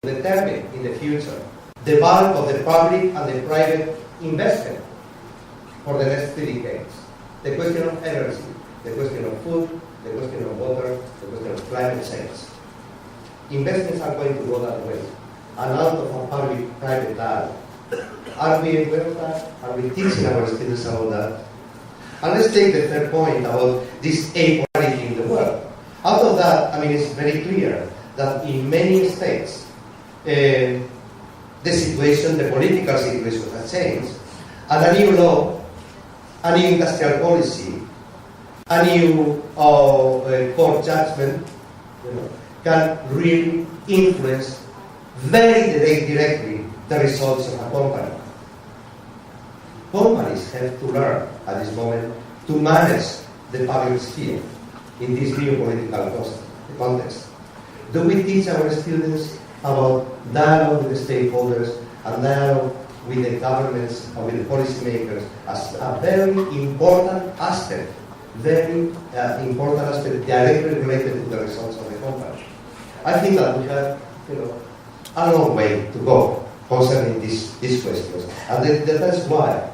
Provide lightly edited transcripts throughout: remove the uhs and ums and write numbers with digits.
determine in the future the bulk of the public and the private investment for the next 3 decades. The question of energy, the question of food, the question of water, the question of climate change. Investments are going to go that way, and out of a public-private dialogue. Are we aware of that? Are we teaching our students about that? And let's take the third point about this inequality in the world. Out of that, it's very clear that in many states, the political situation has changed, and a new law, a new industrial policy, a new court judgment, can really influence very directly the results of a company. Companies have to learn at this moment to manage the public sphere in this new political context. Do we teach our students about dialogue with the stakeholders and dialogue with the governments and with the policymakers as a very important aspect directly related to the results of the company? I think that we have a long way to go concerning these questions, and that's why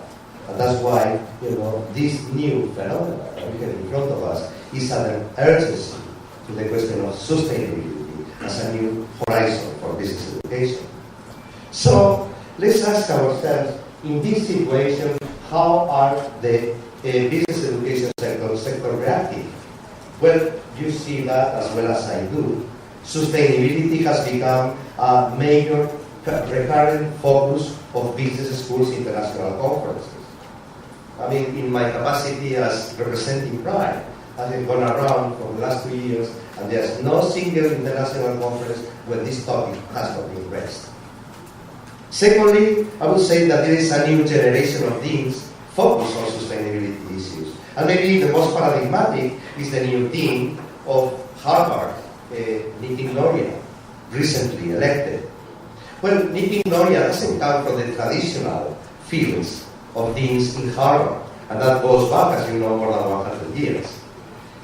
this new phenomenon that we have in front of us is an urgency to the question of sustainability as a new horizon for business education. So let's ask ourselves, in this situation, how are the business education sector reacting? Well, you see that as well as I do. Sustainability has become a major recurrent focus of business schools' international conferences. In my capacity as representing Pride, I have gone around for the last 2 years, and there's no single international conference where this topic has not been raised. Secondly, I would say that there is a new generation of deans focused on sustainability issues. And maybe the most paradigmatic is the new dean of Harvard, Nitin Nohria, recently elected. Well, Nitin Nohria doesn't come from the traditional fields of deans in Harvard, and that goes back, as you know, more than 100 years.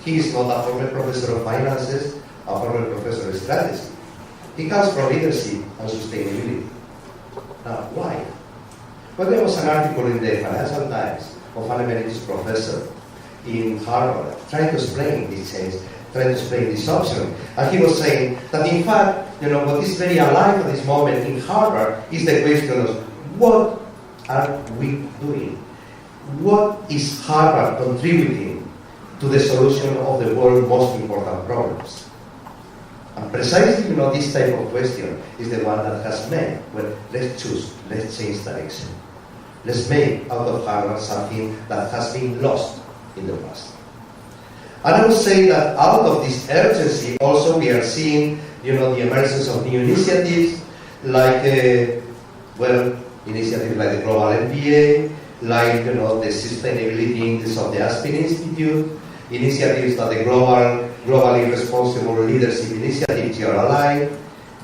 He is not a former professor of finances, a former professor of strategy. He comes from leadership and sustainability. Now, why? Well, there was an article in the Financial Times of an emeritus professor in Harvard trying to explain this change, trying to explain this option. And he was saying that, in fact, what is very alive at this moment in Harvard is the question of what are we doing? What is Harvard contributing to the solution of the world's most important problems? And precisely, this type of question is the one that has meant, well, let's change direction. Let's make out of Harvard something that has been lost in the past. And I would say that out of this urgency, also we are seeing, the emergence of new initiatives, like, initiatives like the Global MBA, like, the Sustainability Index of the Aspen Institute, initiatives like the Globally Responsible Leadership Initiative, GRLI,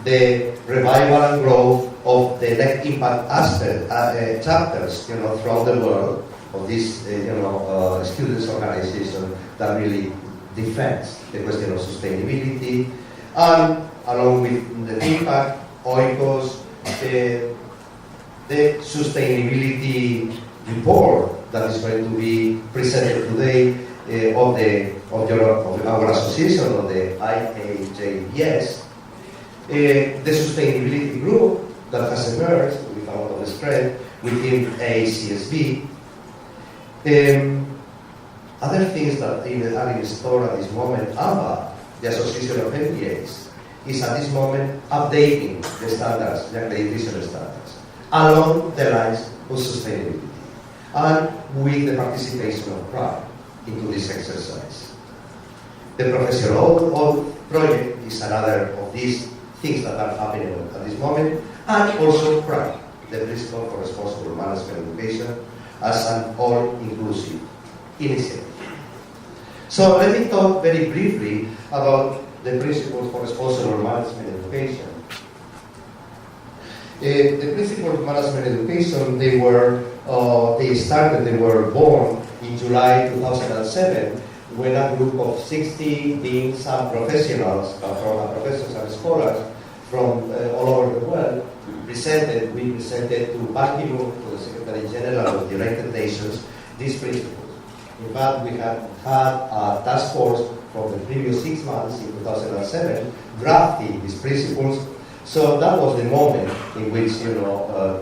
the revival and growth of the Net Impact chapters, throughout the world, of this, students' organization that really defends the question of sustainability, and along with the impact, Oikos, the sustainability report that is going to be presented today of our association, of the IAJS, the sustainability group that has emerged with a lot of strength within ACSB. Other things that are in store at this moment, AMBA, the Association of MBAs, is at this moment updating the standards, the accreditation standards, along the lines of sustainability, and with the participation of Pride into this exercise. The Professional Oath project is another of these things that are happening at this moment, and also Pride, the Principle for Responsible Management Education, as an all-inclusive initiative. So let me talk very briefly about the Principles for Responsible Management Education. The Principles of Management Education, they were born in July 2007, when a group of 60 deans and professionals, professors and scholars, from all over the world, we presented to Ban Ki-moon, to the Secretary General of the United Nations, these principles. In fact, we have had a task force from the previous 6 months in 2007 drafting these principles. So that was the moment in which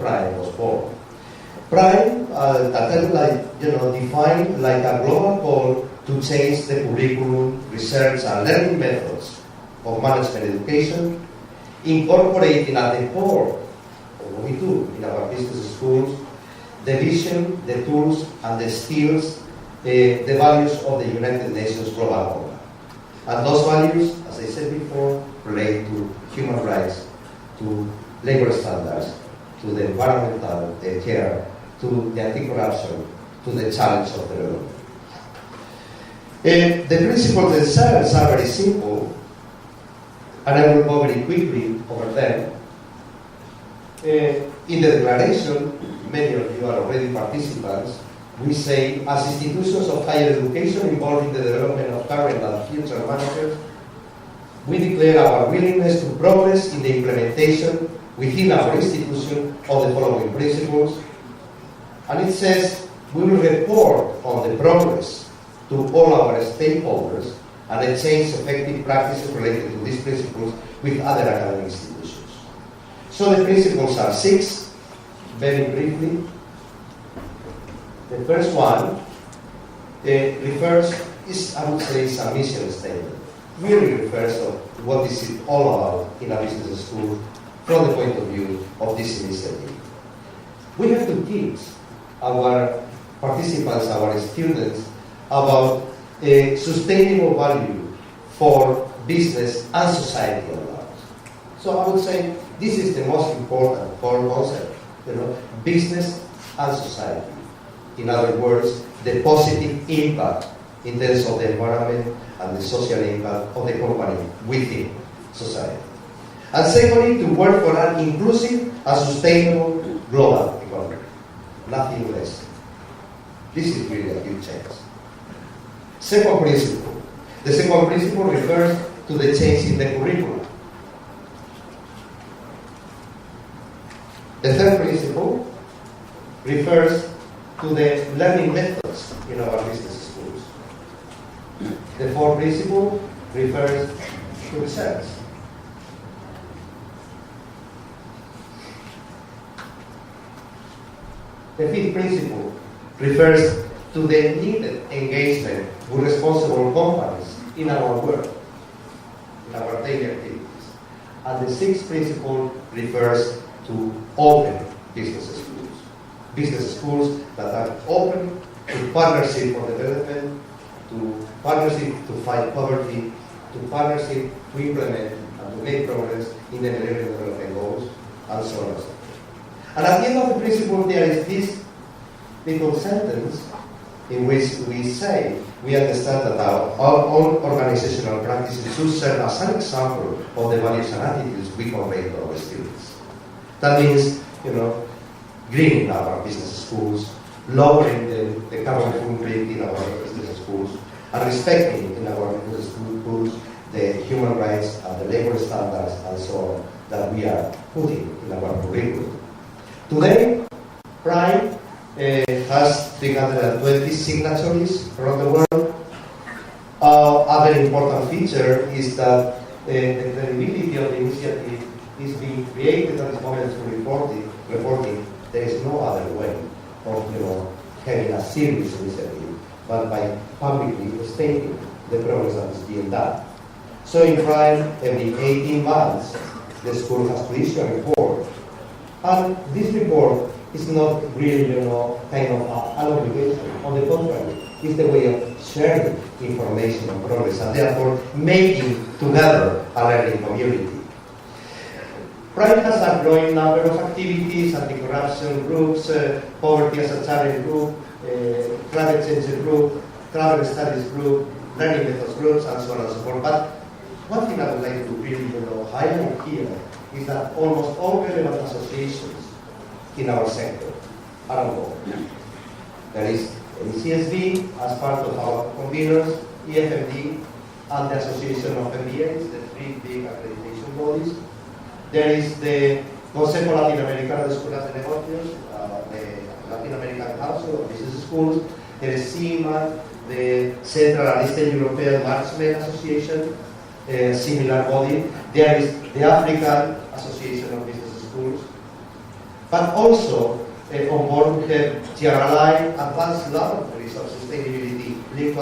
Prime was born. Prime, defined like a global call to change the curriculum, research, and learning methods of management education, incorporating at the core of what we do in our business schools the vision, the tools, and the skills, the values of the United Nations Global Compact. And those values, as I said before, relate to human rights, to labor standards, to the environmental care, to the anti-corruption, to the challenge of development. The principles themselves are very simple, and I will go very quickly over them. In the declaration, many of you are already participants, we say, as institutions of higher education involved in the development of current and future managers, we declare our willingness to progress in the implementation within our institution of the following principles. And it says, we will report on the progress to all our stakeholders and exchange effective practices related to these principles with other academic institutions. So the principles are 6, very briefly. The first one is a mission statement. Really refers to what is it all about in a business school from the point of view of this initiative. We have to teach our participants, our students, about a sustainable value for business and society at large. So I would say this is the most important core concept, business and society. In other words, the positive impact in terms of the environment and the social impact of the company within society. And secondly, to work for an inclusive and sustainable global economy. Nothing less. This is really a huge change. Second principle. The second principle refers to the change in the curriculum. The third principle refers to the learning methods in our business schools. The fourth principle refers to research. The fifth principle refers to the needed engagement with responsible companies in our work, in our daily activities. And the sixth principle refers to open business schools. Business schools that are open to partnership for development, to partnership to fight poverty, to partnership to implement and to make progress in the Millennium Development Goals, and so on and so forth. And at the end of the principle, there is this little sentence in which we say we understand that our own organizational practices should serve as an example of the values and attitudes we convey to our students. That means, greening our business schools, lowering the carbon footprint in our business schools, and respecting in our business schools the human rights and the labor standards and so on that we are putting in our curriculum. Today, Prime has 320 signatories around the world. Other important feature is that the credibility of the initiative is being created at this moment through reporting. There is no other way of having a serious initiative but by publicly stating the progress that is being done. So in Prime, every 18 months, the school has to issue a report. And this report is not really, kind of an obligation. On the contrary, it's the way of sharing information on progress and therefore making together a learning community. Prime has a growing number of activities, anti-corruption groups, poverty as a challenge group, climate change group, travel studies group, learning methods groups, and so on and so forth. But one thing I would like to really highlight here is that almost all relevant associations in our sector are on board. There is CSB as part of our conveners, EFMD, and the Association of MBAs, the three big accreditation bodies. there is the Consejo Latinoamericano de Escuelas de Negocios, the Latin American Council of Business Schools. There is CIMA, the Central and Eastern European Management Association, a similar body. There is the African Association of Business Schools. But also, on board we have GRLI, Advanced Laboratories of Sustainability linked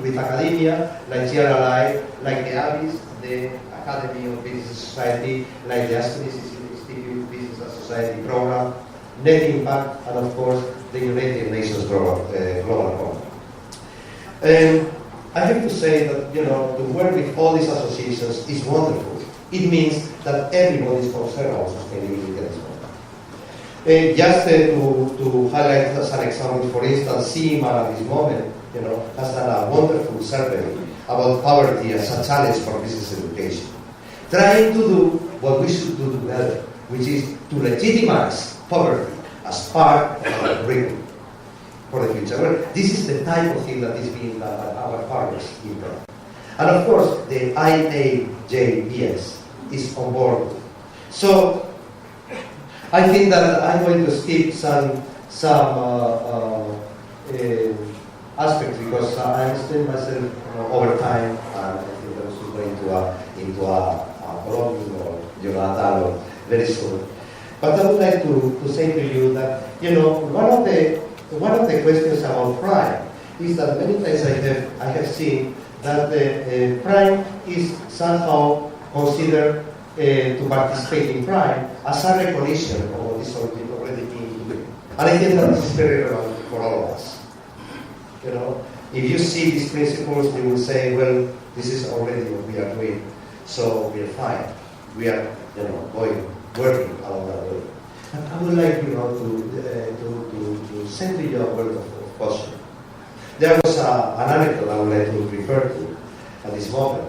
with academia, like GRLI, like the ABIS, the Academy of Business Society, like the Aspen Institute Business Society Program, Net Impact, and of course, the United Nations Global Program. I have to say that, to work with all these associations is wonderful. It means that everybody is concerned about sustainability as well. Just to highlight as an example, for instance, CIMA at this moment, has done a wonderful survey about poverty as a challenge for business education, trying to do what we should do together, which is to legitimize poverty as part of our curriculum for the future. Well, this is the type of thing that is being done by our partners in Prague. And of course, the IAJBS is on board. So, I think that I'm going to skip some aspects because I extend myself over time, and I think I was going into a Colombian or dialogue very soon. But I would like to say to you that one of the questions about crime is that many times I have seen that crime is somehow considered to participate in crime as a recognition of what is already being done. And I think that this is very relevant for all of us. If you see these principles, you will say, well, this is already what we are doing, so we are fine. We are, working along that way. And I would like, to send to you a word of caution. There was an article I would like to refer to at this moment.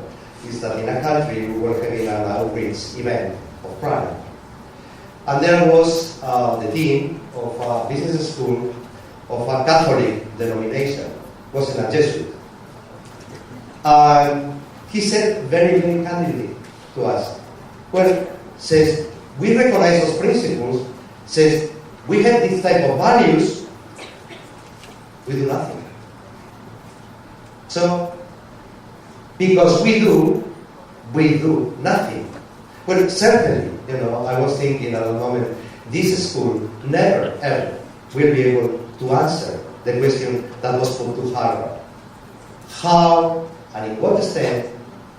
Is that in a country we were having an outreach event of crime. And there was the dean of a business school of a Catholic denomination, wasn't a Jesuit. He said very, very candidly to us, says, we recognize those principles, says, we have this type of values, we do nothing. So, because we do nothing. Well, certainly, I was thinking at the moment, this school never, ever will be able to answer the question that was put to Harvard. How and in what extent,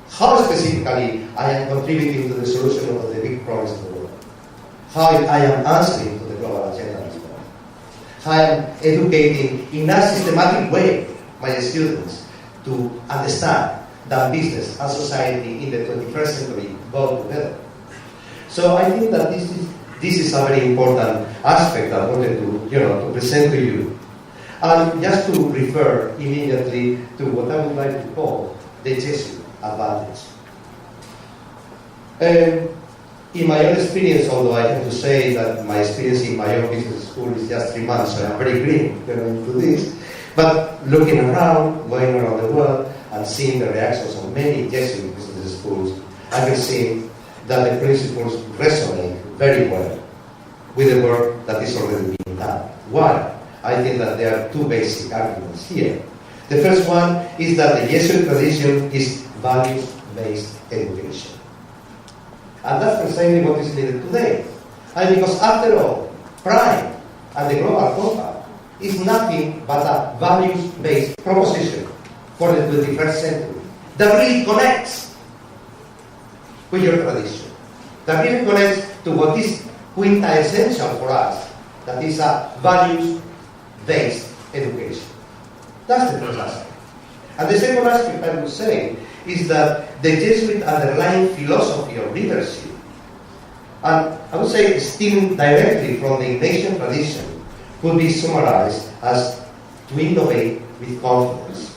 how specifically I am contributing to the solution of the big problems of the world. How I am answering to the global agenda as well. How I am educating in a systematic way my students to understand that business and society in the 21st century go together. So I think that this is a very important aspect I wanted to present to you. And just to refer immediately to what I would like to call the Jesuit advantage. In my own experience, although I have to say that my experience in my own business school is just 3 months, so I'm very green into this, but looking around, going around the world, and seeing the reactions of many Jesuit business schools, I can see that the principles resonate very well with the work that is already being done. Why? I think that there are two basic arguments here. The first one is that the Jesuit tradition is values-based education. And that's precisely what is needed today. And because after all, Prime and the Global Compact is nothing but a values-based proposition for the 21st century that really connects with your tradition, that really connects to what is quintessential for us, that is a values-based education. That's the first aspect. And the second aspect I would say is that the Jesuit underlying philosophy of leadership, and I would say stemming directly from the Ignatian tradition, could be summarized as to innovate with confidence.